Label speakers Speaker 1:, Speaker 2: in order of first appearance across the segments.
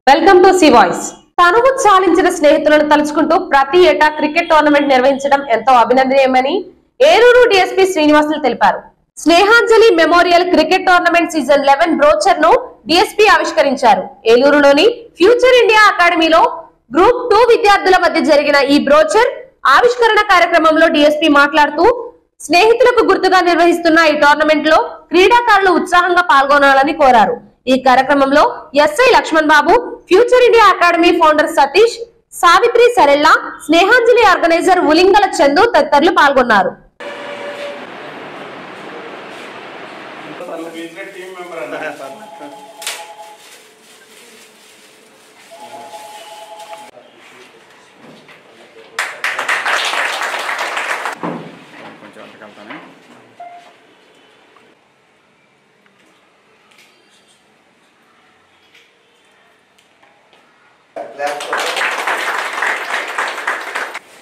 Speaker 1: Welcome to C voice. తనువు చాలించిన స్నేహితులను తలుచుకుంటూ ప్రతి ఏటా క్రికెట్ టోర్నమెంట్ నిర్వహించడం ఎంతో అభినందనీయమని ఏలూరు డిఎస్పీ శ్రీనివాసులు తెలిపారు. Snehanjali memorial cricket tournament season 11 brochure ను డిఎస్పీ ఆవిష్కరించారు. ఏలూరులోని ఫ్యూచర్ ఇండియా అకాడమీలో గ్రూప్ 2 విద్యార్థుల మధ్య జరిగిన ఈ బ్రోచర్ ఆవిష్కరణ కార్యక్రమంలో డిఎస్పీ మాట్లాడుతూ స్నేహితులకు గుర్తుగా నిర్వహిస్తున్న ఈ టోర్నమెంట్ లో క్రీడాకారులు ఉత్సాహంగా పాల్గొనాలని కోరారు. ఈ కార్యక్రమంలో SI Lakshman Babu, future India academy founder Satish, Savitri Sarella, Snehanjali organiser Ulingala Chandu తదితరులు పాల్గొన్నారు.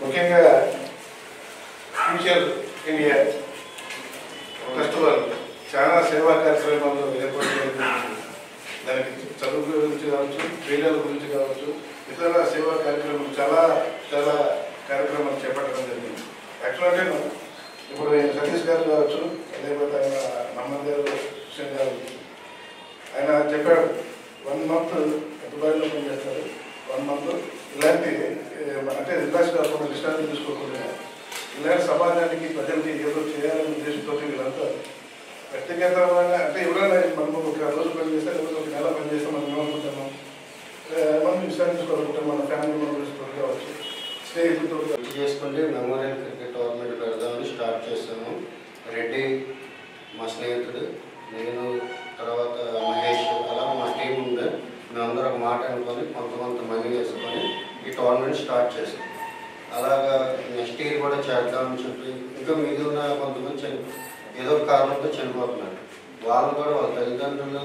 Speaker 2: ముఖ్యంగా ఫ్యూచర్ ఇండియా ఫెస్టివల్ చాలా సేవా కార్యక్రమాలు ఏర్పాటు చేయడం, దానికి చదువు గురించి కావచ్చు, క్రీడల గురించి కావచ్చు, ఇతర సేవా కార్యక్రమాలు చాలా కార్యక్రమాలు చేపట్టడం జరిగింది. యాక్చువల్గా నేను ఇప్పుడు సతీష్ గారు కావచ్చు, లేకపోతే ఆయన మహమ్మద్ గారు, హుస్సేన్ గారు, ఆయన చెప్పాడు 1 month దుబాయ్లో పనిచేస్తారు. 1 month ఇలాంటి అంటే రిలాక్స్ కాకుండా విశ్రాంతి తీసుకోకుండా ఇలాంటి సమాజానికి ప్రజలకి ఏదో చేయాలనే ఉద్దేశంతో వీళ్ళంతా వ్యక్తిగతంగా అంటే ఎవరైనా మనము ఒక రోజు పనిచేస్తే లేకపోతే ఒక నెల పనిచేస్తే మనం ఏమనుకుంటున్నాం, మనం విశ్రాంతి తీసుకోవాలనుకుంటాం, మన ఫ్యామిలీ మెంబర్స్ కావచ్చు, స్నేహితులతో
Speaker 3: చేసుకుంటే మెమోరియల్ క్రికెట్ టోర్నమెంట్ పెడదామని స్టార్ట్ చేస్తాము. రెడ్డి మా స్నేహితుడు, నేను, తర్వాత మహేష్, అలా మా టీం ఉండే మేమందరం ఒక మాట అనుకొని కొంత మనీ వేసుకొని ఈ టోర్నమెంట్ స్టార్ట్ చేసాం. అలాగా నెక్స్ట్ ఇయర్ కూడా చేద్దామని చెప్పి ఇంకా మిగిలిన కొంతమంది ఏదో కారణంతో చనిపోతున్నారు. వాళ్ళు కూడా వాళ్ళ తల్లిదండ్రులు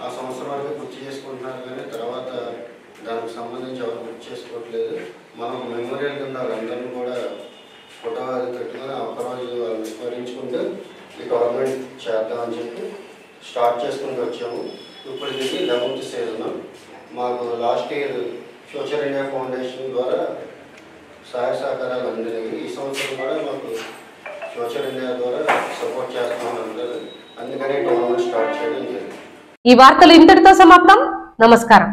Speaker 3: ఆ సంవత్సరం వరకు గుర్తు చేసుకుంటున్నారు, కానీ తర్వాత దానికి సంబంధించి ఎవరు గుర్తు చేసుకోవట్లేదు. మనం మెమోరియల్ కింద వాళ్ళందరినీ కూడా ఫోటో అది పెట్టుకొని ఒక్కరోజు వాళ్ళని స్మరించుకుంటూ ఈ టోర్నమెంట్ చేద్దామని చెప్పి స్టార్ట్ చేసుకుంటూ వచ్చాము. ఇప్పుడు ఇది 11th సీజన్. మాకు last year future India foundation ద్వారా సహాయ సహకారాలు అందినాయి. ఈ సంవత్సరం కూడా మాకు ఫ్యూచర్ ఇండియా ద్వారా సపోర్ట్ చేస్తామని అందరూ, అందుకని టోర్నమెంట్ స్టార్ట్ చేయడం జరిగింది.
Speaker 1: ఈ వార్తలు ఇంతటితో సమాప్తం. నమస్కారం.